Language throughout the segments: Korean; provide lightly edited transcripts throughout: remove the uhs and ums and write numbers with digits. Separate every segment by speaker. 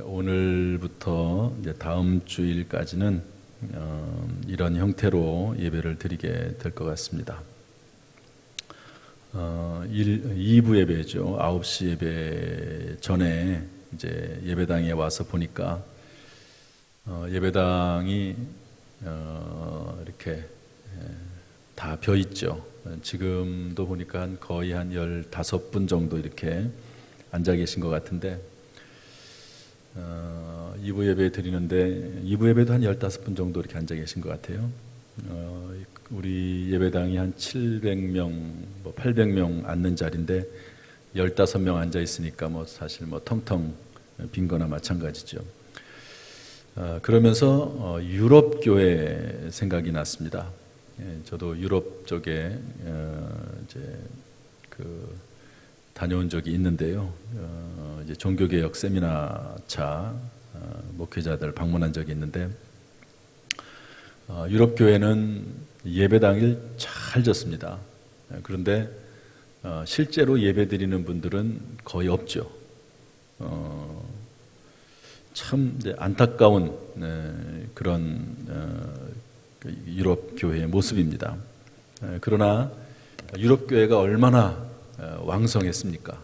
Speaker 1: 오늘부터 이제 다음 주일까지는 이런 형태로 예배를 드리게 될 것 같습니다. 2부 예배죠. 9시 예배 전에 이제 예배당에 와서 보니까 예배당이 이렇게 다 벼 있죠. 지금도 보니까 거의 한 15분 정도 이렇게 앉아 계신 것 같은데 2부 예배 드리는데 2부 예배도 한 15분 정도 이렇게 앉아 계신 것 같아요. 우리 예배당이 한 700명, 800명 앉는 자리인데 15명 앉아 있으니까 사실 텅텅 빈 거나 마찬가지죠. 그러면서 유럽 교회 생각이 났습니다. 저도 유럽 쪽에 이제 다녀온 적이 있는데요. 이제 종교개혁 세미나차 목회자들 방문한 적이 있는데 유럽 교회는 예배당을 잘 졌습니다. 그런데 실제로 예배드리는 분들은 거의 없죠. 참 안타까운 그런 유럽 교회의 모습입니다. 그러나 유럽 교회가 얼마나 왕성했습니까?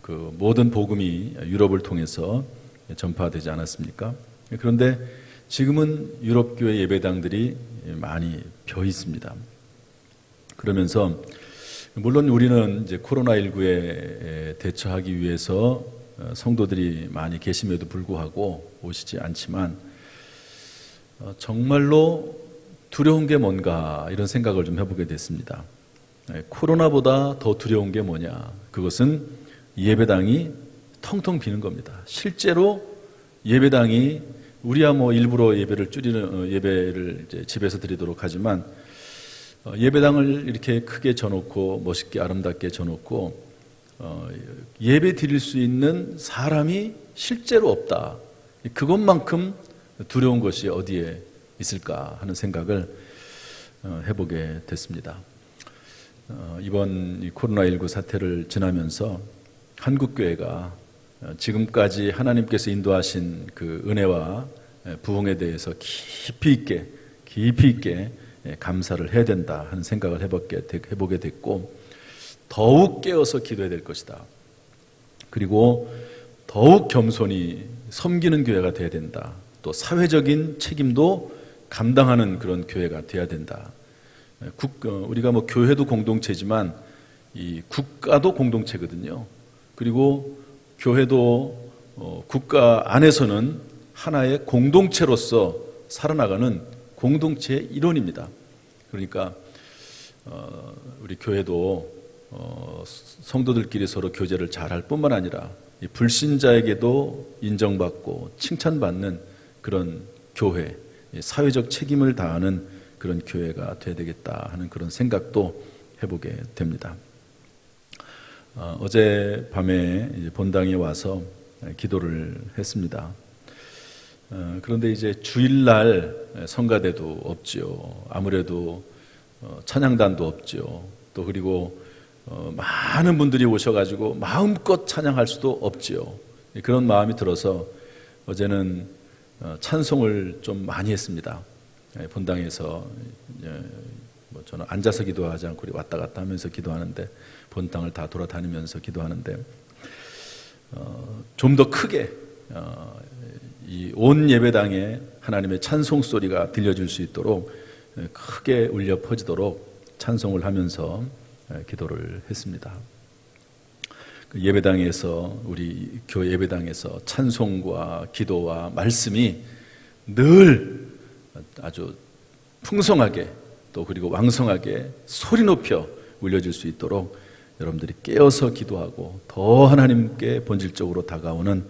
Speaker 1: 그 모든 복음이 유럽을 통해서 전파되지 않았습니까? 그런데 지금은 유럽 교회 예배당들이 많이 벼 있습니다. 그러면서 물론 우리는 이제 코로나19에 대처하기 위해서 성도들이 많이 계심에도 불구하고 오시지 않지만 정말로 두려운 게 뭔가 이런 생각을 좀 해보게 됐습니다. 코로나보다 더 두려운 게 뭐냐? 그것은 예배당이 텅텅 비는 겁니다. 실제로 예배당이 우리야 일부러 예배를 이제 집에서 드리도록 하지만 예배당을 이렇게 크게 져놓고 멋있게 아름답게 져놓고 예배 드릴 수 있는 사람이 실제로 없다. 그것만큼 두려운 것이 어디에 있을까 하는 생각을 해보게 됐습니다. 이번 코로나19 사태를 지나면서 한국교회가 지금까지 하나님께서 인도하신 그 은혜와 부흥에 대해서 깊이 있게 감사를 해야 된다 하는 생각을 해보게 됐고 더욱 깨어서 기도해야 될 것이다. 그리고 더욱 겸손히 섬기는 교회가 돼야 된다. 또 사회적인 책임도 감당하는 그런 교회가 돼야 된다. 우리가 교회도 공동체지만 이 국가도 공동체거든요. 그리고 교회도 국가 안에서는 하나의 공동체로서 살아나가는 공동체의 일원입니다. 그러니까 우리 교회도 성도들끼리 서로 교제를 잘할 뿐만 아니라 불신자에게도 인정받고 칭찬받는 그런 교회, 사회적 책임을 다하는 그런 교회가 돼야 되겠다 하는 그런 생각도 해보게 됩니다. 어젯밤에 본당에 와서 기도를 했습니다. 그런데 이제 주일날 성가대도 없죠. 아무래도 찬양단도 없죠. 또 그리고 많은 분들이 오셔가지고 마음껏 찬양할 수도 없죠. 그런 마음이 들어서 어제는 찬송을 좀 많이 했습니다. 본당에서 저는 앉아서 기도하지 않고 왔다 갔다 하면서 기도하는데 본당을 다 돌아다니면서 기도하는데 좀 더 크게 이 온 예배당에 하나님의 찬송 소리가 들려줄 수 있도록 크게 울려 퍼지도록 찬송을 하면서 기도를 했습니다. 그 예배당에서 우리 교회 예배당에서 찬송과 기도와 말씀이 늘 아주 풍성하게 또 그리고 왕성하게 소리 높여 울려질 수 있도록 여러분들이 깨어서 기도하고 더 하나님께 본질적으로 다가오는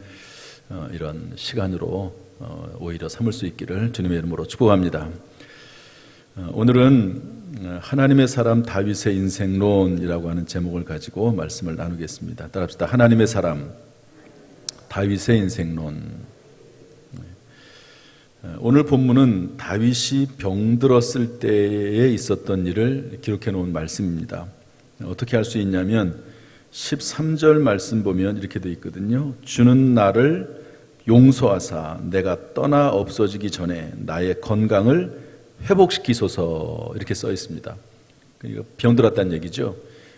Speaker 1: 이런 시간으로 오히려 삼을 수 있기를 주님의 이름으로 축복합니다. 오늘은 하나님의 사람 다윗의 인생론이라고 하는 제목을 가지고 말씀을 나누겠습니다. 따라합시다. 하나님의 사람 다윗의 인생론. 오늘 본문은 다윗이 병들었을 때에 있었던 일을 기록해 놓은 말씀입니다. 어떻게 할 수 있냐면 13절 말씀 보면 이렇게 돼 있거든요. 주는 나를 용서하사 내가 떠나 없어지기 전에 나의 건강을 회복시키소서, 이렇게 써 있습니다. 그러니까 병들었다는 얘기죠.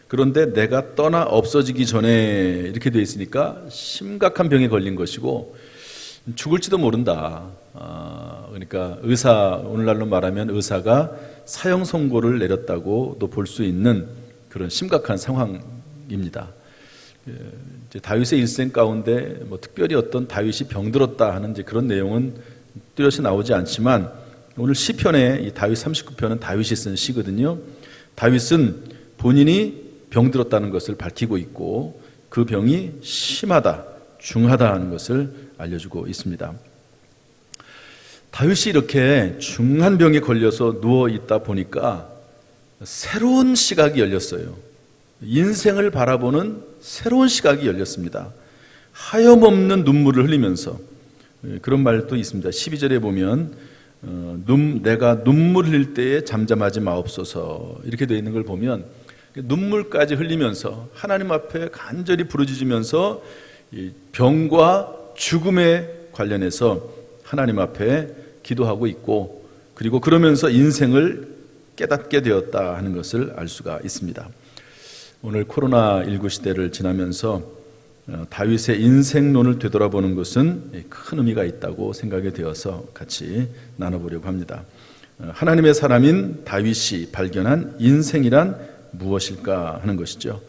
Speaker 1: 그런데 내가 떠나 없어지기 전에 이렇게 돼 있으니까 심각한 병에 걸린 것이고 죽을지도 모른다. 그러니까 오늘날로 말하면 의사가 사형 선고를 내렸다고도 볼 수 있는 그런 심각한 상황입니다. 이제 다윗의 일생 가운데 특별히 어떤 다윗이 병들었다 하는 이제 그런 내용은 뚜렷이 나오지 않지만, 오늘 시편의 이 다윗 39편은 다윗이 쓴 시거든요. 다윗은 본인이 병들었다는 것을 밝히고 있고 그 병이 심하다, 중하다 하는 것을 알려주고 있습니다. 다윗이 이렇게 중한 병에 걸려서 누워 있다 보니까 새로운 시각이 열렸어요. 인생을 바라보는 새로운 시각이 열렸습니다. 하염없는 눈물을 흘리면서, 그런 말도 있습니다. 12절에 보면 내가 눈물 흘릴 때에 잠잠하지 마옵소서, 이렇게 되어 있는 걸 보면 눈물까지 흘리면서 하나님 앞에 간절히 부르짖으면서 병과 죽음에 관련해서 하나님 앞에 기도하고 있고, 그리고 그러면서 인생을 깨닫게 되었다 하는 것을 알 수가 있습니다. 오늘 코로나19 시대를 지나면서 다윗의 인생론을 되돌아보는 것은 큰 의미가 있다고 생각이 되어서 같이 나눠보려고 합니다. 하나님의 사람인 다윗이 발견한 인생이란 무엇일까 하는 것이죠.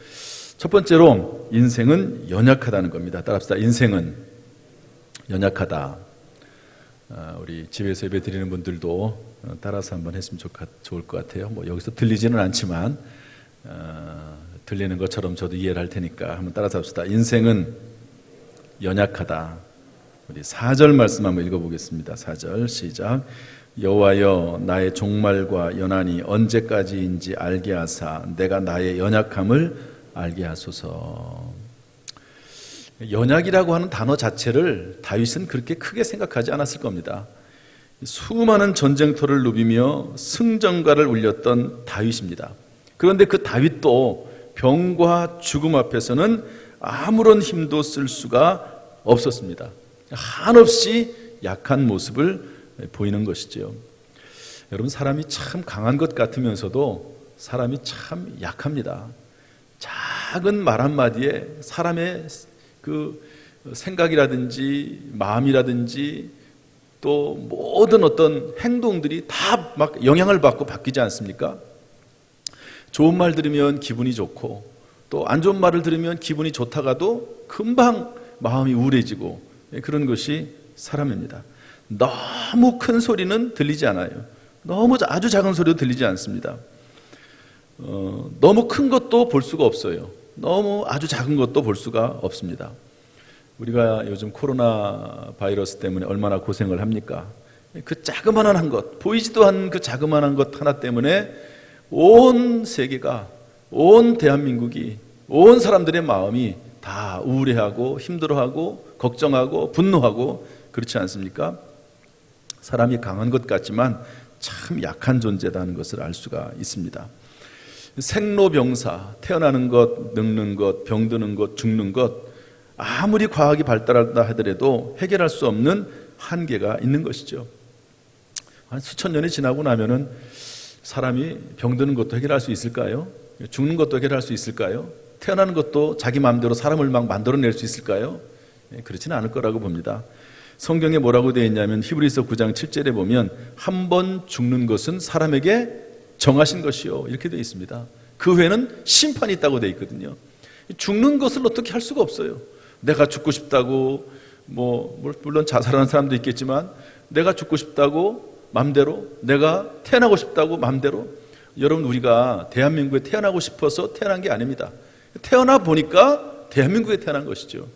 Speaker 1: 첫 번째로 인생은 연약하다는 겁니다. 따라합시다. 인생은 연약하다. 우리 집에서 예배 드리는 분들도 따라서 한번 했으면 좋을 것 같아요. 여기서 들리지는 않지만 들리는 것처럼 저도 이해를 할 테니까 한번 따라서 합시다. 인생은 연약하다. 우리 4절 말씀 한번 읽어보겠습니다. 4절 시작. 여호와여 나의 종말과 연한이 언제까지인지 알게 하사 내가 나의 연약함을 알게 하소서. 연약이라고 하는 단어 자체를 다윗은 그렇게 크게 생각하지 않았을 겁니다. 수많은 전쟁터를 누비며 승전가를 울렸던 다윗입니다. 그런데 그 다윗도 병과 죽음 앞에서는 아무런 힘도 쓸 수가 없었습니다. 한없이 약한 모습을 보이는 것이죠. 여러분, 사람이 참 강한 것 같으면서도 사람이 참 약합니다. 작은 말 한마디에 사람의 그 생각이라든지 마음이라든지 또 모든 어떤 행동들이 다 막 영향을 받고 바뀌지 않습니까? 좋은 말 들으면 기분이 좋고 또 안 좋은 말을 들으면 기분이 좋다가도 금방 마음이 우울해지고, 그런 것이 사람입니다. 너무 큰 소리는 들리지 않아요. 너무 아주 작은 소리도 들리지 않습니다. 너무 큰 것도 볼 수가 없어요. 너무 아주 작은 것도 볼 수가 없습니다. 우리가 요즘 코로나 바이러스 때문에 얼마나 고생을 합니까? 그 자그마한 것, 보이지도 않는 그 자그마한 것 하나 때문에 온 세계가, 온 대한민국이, 온 사람들의 마음이 다 우울해하고 힘들어하고 걱정하고 분노하고, 그렇지 않습니까? 사람이 강한 것 같지만 참 약한 존재다는 것을 알 수가 있습니다. 생로병사, 태어나는 것, 늙는 것, 병드는 것, 죽는 것, 아무리 과학이 발달한다 하더라도 해결할 수 없는 한계가 있는 것이죠. 한 수천 년이 지나고 나면은 사람이 병드는 것도 해결할 수 있을까요? 죽는 것도 해결할 수 있을까요? 태어나는 것도 자기 마음대로 사람을 막 만들어낼 수 있을까요? 그렇지는 않을 거라고 봅니다. 성경에 뭐라고 되어 있냐면 히브리서 9장 7절에 보면 한 번 죽는 것은 사람에게 정하신 것이요, 이렇게 되어 있습니다. 그 후에는 심판이 있다고 되어 있거든요. 죽는 것을 어떻게 할 수가 없어요. 내가 죽고 싶다고 물론 자살하는 사람도 있겠지만 내가 죽고 싶다고 마음대로, 내가 태어나고 싶다고 마음대로. 여러분, 우리가 대한민국에 태어나고 싶어서 태어난 게 아닙니다. 태어나 보니까 대한민국에 태어난 것이죠.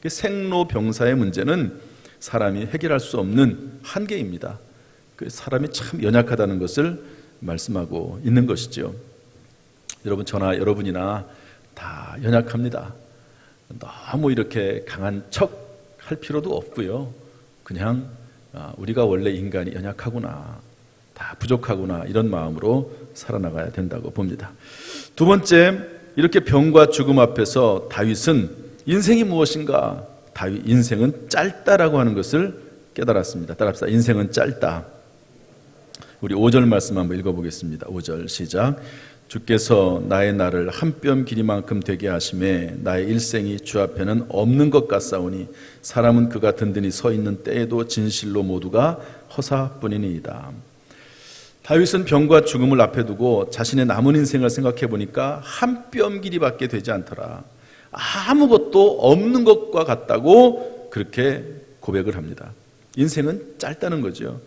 Speaker 1: 생로병사의 문제는 사람이 해결할 수 없는 한계입니다. 그 사람이 참 연약하다는 것을 말씀하고 있는 것이죠. 여러분, 저나 여러분이나 다 연약합니다. 너무 이렇게 강한 척 할 필요도 없고요. 그냥 우리가 원래 인간이 연약하구나, 다 부족하구나, 이런 마음으로 살아나가야 된다고 봅니다. 두 번째, 이렇게 병과 죽음 앞에서 다윗은 인생이 무엇인가? 다윗 인생은 짧다라고 하는 것을 깨달았습니다. 따라합시다. 인생은 짧다. 우리 5절 말씀 한번 읽어보겠습니다. 5절 시작. 주께서 나의 날을 한 뼘 길이만큼 되게 하심에 나의 일생이 주 앞에는 없는 것 같사오니 사람은 그가 든든히 서 있는 때에도 진실로 모두가 허사뿐이니이다. 다윗은 병과 죽음을 앞에 두고 자신의 남은 인생을 생각해 보니까 한 뼘 길이밖에 되지 않더라. 아무것도 없는 것과 같다고 그렇게 고백을 합니다. 인생은 짧다는 거죠.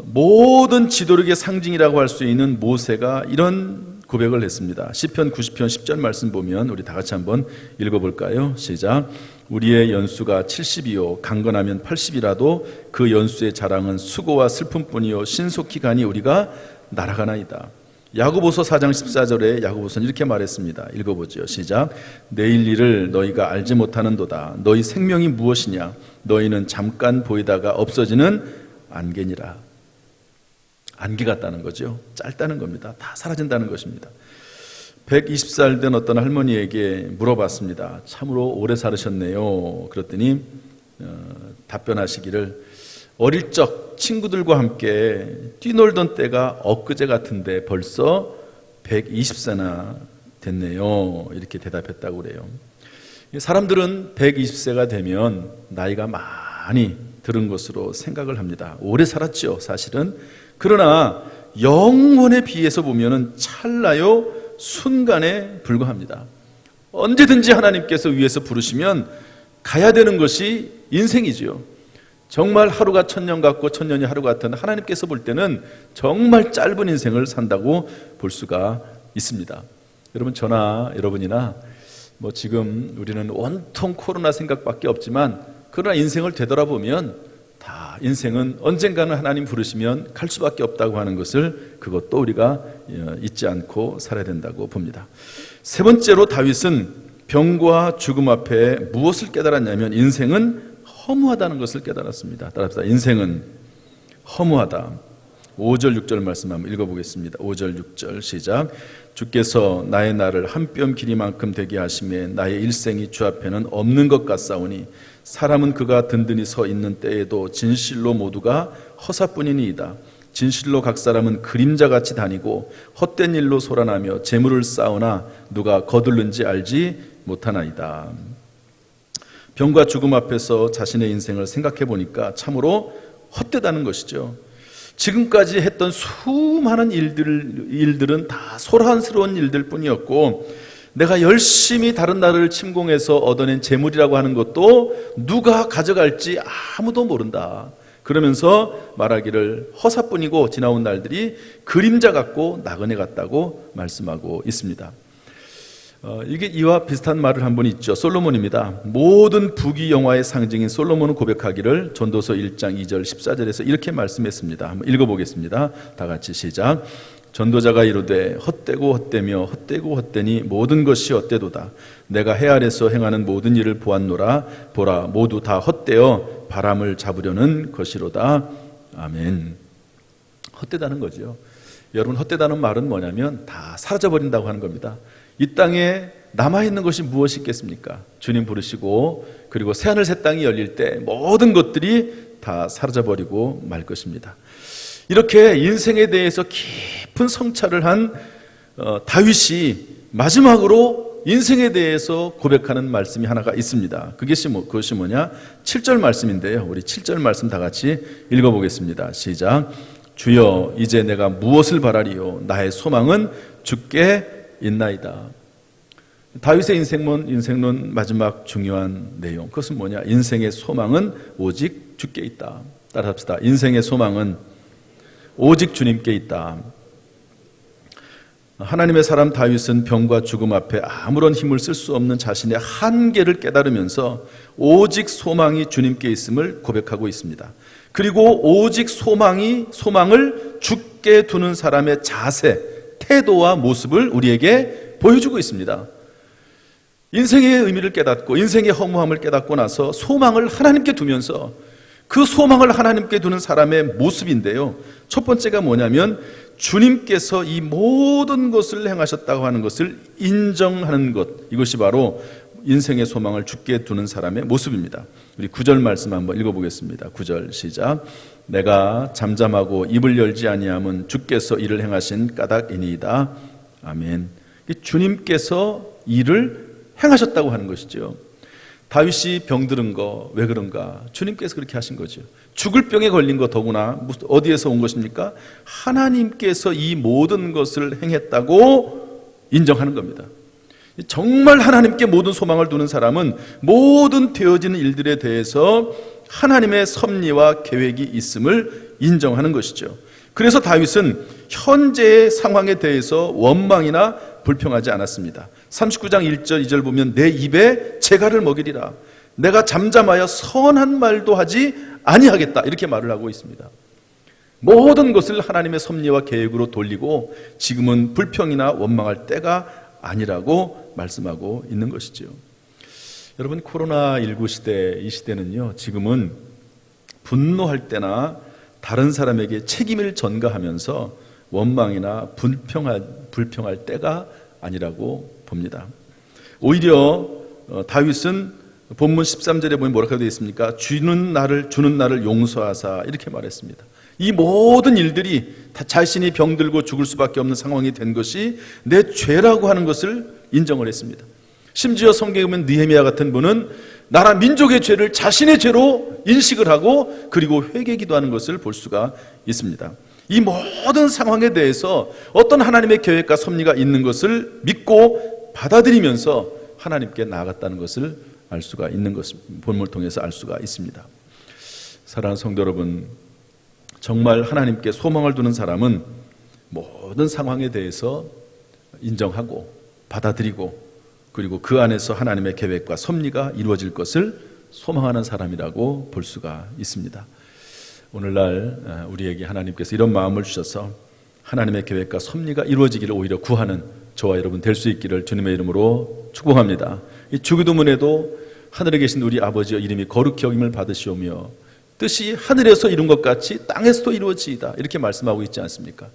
Speaker 1: 모든 지도력의 상징이라고 할 수 있는 모세가 이런 고백을 했습니다. 시편 90편 10절 말씀 보면 우리 다 같이 한번 읽어볼까요? 시작. 우리의 연수가 70이요 강건하면 80이라도 그 연수의 자랑은 수고와 슬픔뿐이요 신속히 가니 우리가 날아가나이다. 야고보서 4장 14절에 야고보서는 이렇게 말했습니다. 읽어보죠. 시작. 내일 일을 너희가 알지 못하는도다. 너희 생명이 무엇이냐? 너희는 잠깐 보이다가 없어지는 안개니라. 안개 같다는 거죠. 짧다는 겁니다. 다 사라진다는 것입니다. 120살 된 어떤 할머니에게 물어봤습니다. 참으로 오래 살으셨네요. 그랬더니 답변하시기를 어릴 적 친구들과 함께 뛰놀던 때가 엊그제 같은데 벌써 120세나 됐네요. 이렇게 대답했다고 그래요. 사람들은 120세가 되면 나이가 많이 들은 것으로 생각을 합니다. 오래 살았죠, 사실은. 그러나 영혼에 비해서 보면은 찰나요, 순간에 불과합니다. 언제든지 하나님께서 위에서 부르시면 가야 되는 것이 인생이지요. 정말 하루가 천년 같고 천년이 하루 같은 하나님께서 볼 때는 정말 짧은 인생을 산다고 볼 수가 있습니다. 여러분, 저나 여러분이나 지금 우리는 온통 코로나 생각밖에 없지만 그러나 인생을 되돌아보면 다 인생은 언젠가는 하나님 부르시면 갈 수밖에 없다고 하는 것을 그것도 우리가 잊지 않고 살아야 된다고 봅니다. 세 번째로 다윗은 병과 죽음 앞에 무엇을 깨달았냐면 인생은 허무하다는 것을 깨달았습니다. 따라합시다. 인생은 허무하다. 5절 6절 말씀 한번 읽어보겠습니다. 5절 6절 시작. 주께서 나의 날을 한 뼘 길이만큼 되게 하심에 나의 일생이 주 앞에는 없는 것 같사오니 사람은 그가 든든히 서 있는 때에도 진실로 모두가 허사뿐이니이다. 진실로 각 사람은 그림자같이 다니고 헛된 일로 소란하며 재물을 쌓으나 누가 거둘는지 알지 못하나이다. 병과 죽음 앞에서 자신의 인생을 생각해 보니까 참으로 헛되다는 것이죠. 지금까지 했던 수많은 일들은 다 소란스러운 일들 뿐이었고 내가 열심히 다른 나라를 침공해서 얻어낸 재물이라고 하는 것도 누가 가져갈지 아무도 모른다. 그러면서 말하기를 허사뿐이고 지나온 날들이 그림자 같고 나그네 같다고 말씀하고 있습니다. 이게 이와 비슷한 말을 한 분 있죠. 솔로몬입니다. 모든 부귀 영화의 상징인 솔로몬은 고백하기를 전도서 1장 2절 14절에서 이렇게 말씀했습니다. 한번 읽어보겠습니다. 다 같이 시작. 전도자가 이르되 헛되고 헛되며 헛되고 헛되니 모든 것이 헛되도다. 내가 해 아래서 행하는 모든 일을 보았노라. 보라 모두 다 헛되어 바람을 잡으려는 것이로다. 아멘. 헛되다는 거죠. 여러분, 헛되다는 말은 뭐냐면 다 사라져버린다고 하는 겁니다. 이 땅에 남아있는 것이 무엇이 있겠습니까? 주님 부르시고 그리고 새하늘 새 땅이 열릴 때 모든 것들이 다 사라져버리고 말 것입니다. 이렇게 인생에 대해서 깊은 성찰을 한 다윗이 마지막으로 인생에 대해서 고백하는 말씀이 하나가 있습니다. 그것이 뭐냐? 7절 말씀인데요. 우리 7절 말씀 다 같이 읽어보겠습니다. 시작. 주여 이제 내가 무엇을 바라리요? 나의 소망은 주께 있나이다. 다윗의 인생론 마지막 중요한 내용, 그것은 뭐냐? 인생의 소망은 오직 주께 있다. 따라합시다. 인생의 소망은 오직 주님께 있다. 하나님의 사람 다윗은 병과 죽음 앞에 아무런 힘을 쓸 수 없는 자신의 한계를 깨달으면서 오직 소망이 주님께 있음을 고백하고 있습니다. 그리고 오직 소망을 주께 두는 사람의 자세, 태도와 모습을 우리에게 보여주고 있습니다. 인생의 의미를 깨닫고 인생의 허무함을 깨닫고 나서 소망을 하나님께 두면서 그 소망을 하나님께 두는 사람의 모습인데요, 첫 번째가 뭐냐면 주님께서 이 모든 것을 행하셨다고 하는 것을 인정하는 것, 이것이 바로 인생의 소망을 주께 두는 사람의 모습입니다. 우리 9절 말씀 한번 읽어보겠습니다. 9절 시작. 내가 잠잠하고 입을 열지 아니함은 주께서 일을 행하신 까닭이니이다. 아멘. 주님께서 일을 행하셨다고 하는 것이죠. 다윗이 병들은 거 왜 그런가? 주님께서 그렇게 하신 거죠. 죽을 병에 걸린 거 더구나 어디에서 온 것입니까? 하나님께서 이 모든 것을 행했다고 인정하는 겁니다. 정말 하나님께 모든 소망을 두는 사람은 모든 되어지는 일들에 대해서 하나님의 섭리와 계획이 있음을 인정하는 것이죠. 그래서 다윗은 현재의 상황에 대해서 원망이나 불평하지 않았습니다. 39장 1절 2절 보면 내 입에 재갈을 먹이리라. 내가 잠잠하여 선한 말도 하지 아니하겠다. 이렇게 말을 하고 있습니다. 모든 것을 하나님의 섭리와 계획으로 돌리고 지금은 불평이나 원망할 때가 아니라고 말씀하고 있는 것이죠. 여러분, 코로나19 시대, 이 시대는요, 지금은 분노할 때나 다른 사람에게 책임을 전가하면서 원망이나 불평할 때가 아니라고 봅니다. 오히려 다윗은 본문 13절에 보면 뭐라고 되어 있습니까? 주는 나를 용서하사, 이렇게 말했습니다. 이 모든 일들이 다 자신이 병들고 죽을 수밖에 없는 상황이 된 것이 내 죄라고 하는 것을 인정을 했습니다. 심지어 성경에 보면 느헤미야 같은 분은 나라 민족의 죄를 자신의 죄로 인식을 하고 그리고 회개 기도하는 것을 볼 수가 있습니다. 이 모든 상황에 대해서 어떤 하나님의 계획과 섭리가 있는 것을 믿고 받아들이면서 하나님께 나아갔다는 것을 알 수가 있는 것을 본문을 통해서 알 수가 있습니다. 사랑하는 성도 여러분, 정말 하나님께 소망을 두는 사람은 모든 상황에 대해서 인정하고 받아들이고 그리고 그 안에서 하나님의 계획과 섭리가 이루어질 것을 소망하는 사람이라고 볼 수가 있습니다. 오늘날 우리에게 하나님께서 이런 마음을 주셔서 하나님의 계획과 섭리가 이루어지기를 오히려 구하는 저와 여러분 될 수 있기를 주님의 이름으로 축복합니다. 이 주기도문에도 하늘에 계신 우리 아버지여 이름이 거룩히 여김을 받으시오며 뜻이 하늘에서 이룬 것 같이 땅에서도 이루어지이다, 이렇게 말씀하고 있지 않습니까?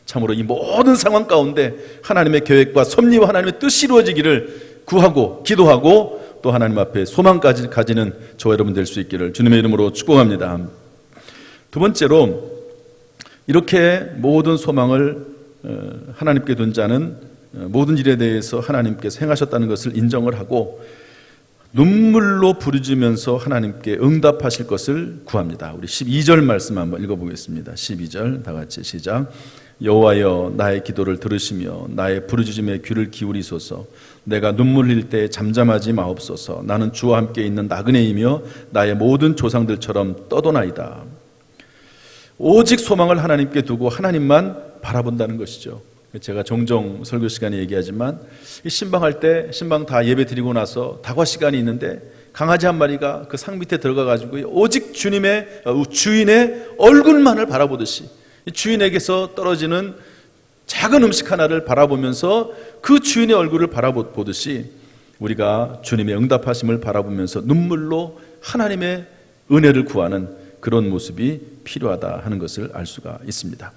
Speaker 1: 참으로 이 모든 상황 가운데 하나님의 계획과 섭리와 하나님의 뜻이 이루어지기를 구하고 기도하고 또 하나님 앞에 소망까지 가지는 저와 여러분 될 수 있기를 주님의 이름으로 축복합니다. 두 번째로, 이렇게 모든 소망을 하나님께 둔 자는 모든 일에 대해서 하나님께서 행하셨다는 것을 인정을 하고 눈물로 부르짖으면서 하나님께 응답하실 것을 구합니다. 우리 12절 말씀 한번 읽어보겠습니다. 12절 다 같이 시작. 여호와여 나의 기도를 들으시며 나의 부르짖음에 귀를 기울이소서. 내가 눈물 흘릴 때 잠잠하지 마옵소서. 나는 주와 함께 있는 나그네이며 나의 모든 조상들처럼 떠도나이다. 오직 소망을 하나님께 두고 하나님만 바라본다는 것이죠. 제가 종종 설교 시간에 얘기하지만 신방할 때 신방 다 예배 드리고 나서 다과 시간이 있는데 강아지 한 마리가 그 상 밑에 들어가 가지고 오직 주인의 얼굴만을 바라보듯이 주인에게서 떨어지는 작은 음식 하나를 바라보면서 그 주인의 얼굴을 바라보듯이 우리가 주님의 응답하심을 바라보면서 눈물로 하나님의 은혜를 구하는 그런 모습이 필요하다 하는 것을 알 수가 있습니다.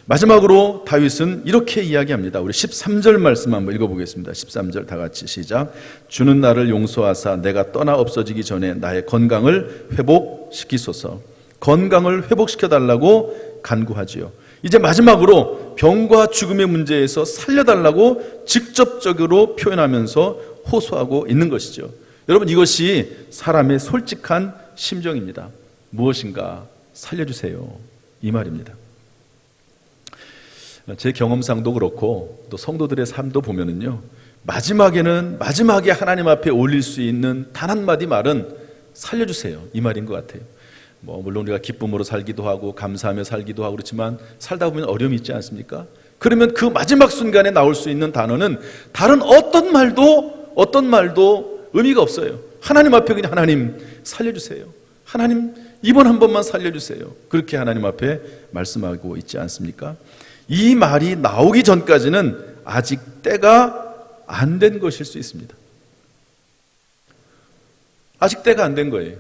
Speaker 1: 마지막으로 다윗은 이렇게 이야기합니다. 우리 13절 말씀 한번 읽어보겠습니다. 13절 다 같이 시작. 주는 나를 용서하사 내가 떠나 없어지기 전에 나의 건강을 회복시키소서. 건강을 회복시켜달라고 간구하지요. 이제 마지막으로 병과 죽음의 문제에서 살려달라고 직접적으로 표현하면서 호소하고 있는 것이죠. 여러분, 이것이 사람의 솔직한 심정입니다. 무엇인가 살려주세요, 이 말입니다. 제 경험상도 그렇고 또 성도들의 삶도 보면은요, 마지막에 하나님 앞에 올릴 수 있는 단 한마디 말은 살려주세요, 이 말인 것 같아요. 물론 우리가 기쁨으로 살기도 하고 감사하며 살기도 하고 그렇지만 살다 보면 어려움이 있지 않습니까? 그러면 그 마지막 순간에 나올 수 있는 단어는 다른 어떤 말도 의미가 없어요. 하나님 앞에 그냥 하나님 살려주세요, 하나님 이번 한 번만 살려주세요, 그렇게 하나님 앞에 말씀하고 있지 않습니까? 이 말이 나오기 전까지는 아직 때가 안 된 것일 수 있습니다. 아직 때가 안 된 거예요.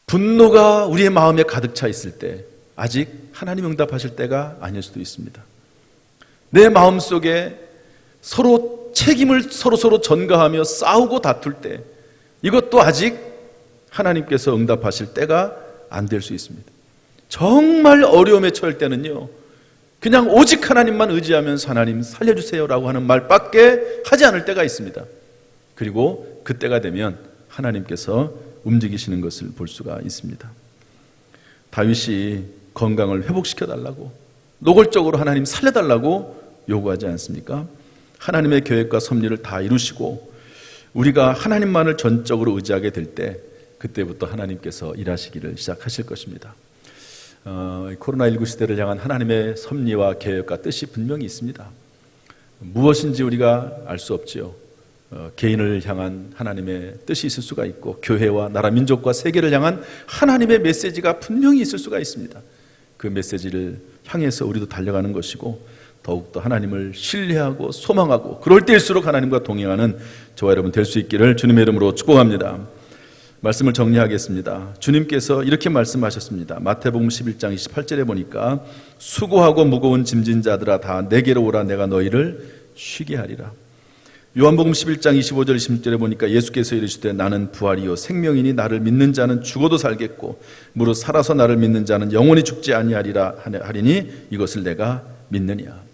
Speaker 1: 분노가 우리의 마음에 가득 차 있을 때 아직 하나님 응답하실 때가 아닐 수도 있습니다. 내 마음속에 서로 책임을 서로 전가하며 싸우고 다툴 때 이것도 아직 하나님께서 응답하실 때가 안 될 수 있습니다. 정말 어려움에 처할 때는요, 그냥 오직 하나님만 의지하면서 하나님 살려주세요라고 하는 말밖에 하지 않을 때가 있습니다. 그리고 그때가 되면 하나님께서 움직이시는 것을 볼 수가 있습니다. 다윗이 건강을 회복시켜달라고, 노골적으로 하나님 살려달라고 요구하지 않습니까? 하나님의 계획과 섭리를 다 이루시고 우리가 하나님만을 전적으로 의지하게 될 때 그때부터 하나님께서 일하시기를 시작하실 것입니다. 코로나19 시대를 향한 하나님의 섭리와 계획과 뜻이 분명히 있습니다. 무엇인지 우리가 알 수 없지요. 개인을 향한 하나님의 뜻이 있을 수가 있고 교회와 나라 민족과 세계를 향한 하나님의 메시지가 분명히 있을 수가 있습니다. 그 메시지를 향해서 우리도 달려가는 것이고 더욱더 하나님을 신뢰하고 소망하고 그럴 때일수록 하나님과 동행하는 저와 여러분 될 수 있기를 주님의 이름으로 축복합니다. 말씀을 정리하겠습니다. 주님께서 이렇게 말씀하셨습니다. 마태복음 11장 28절에 보니까 수고하고 무거운 짐진 자들아 다 내게로 오라 내가 너희를 쉬게 하리라. 요한복음 11장 25절 26절에 보니까 예수께서 이르시되 나는 부활이요 생명이니 나를 믿는 자는 죽어도 살겠고 무릇 살아서 나를 믿는 자는 영원히 죽지 아니하리라 하리니 이것을 내가 믿느냐.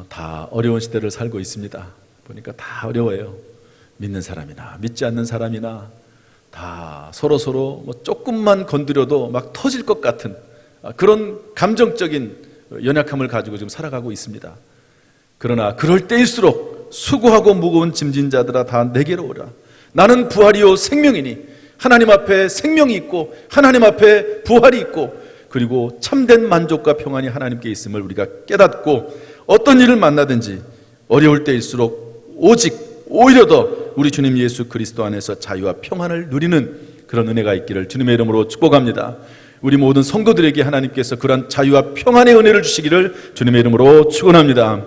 Speaker 1: 다 어려운 시대를 살고 있습니다. 보니까 다 어려워요. 믿는 사람이나 믿지 않는 사람이나 다 서로 뭐 조금만 건드려도 막 터질 것 같은 그런 감정적인 연약함을 가지고 지금 살아가고 있습니다. 그러나 그럴 때일수록 수고하고 무거운 짐진 자들아 다 내게로 오라. 나는 부활이요 생명이니 하나님 앞에 생명이 있고 하나님 앞에 부활이 있고 그리고 참된 만족과 평안이 하나님께 있음을 우리가 깨닫고 어떤 일을 만나든지 어려울 때일수록 오히려 더 우리 주님 예수 그리스도 안에서 자유와 평안을 누리는 그런 은혜가 있기를 주님의 이름으로 축복합니다. 우리 모든 성도들에게 하나님께서 그런 자유와 평안의 은혜를 주시기를 주님의 이름으로 축원합니다.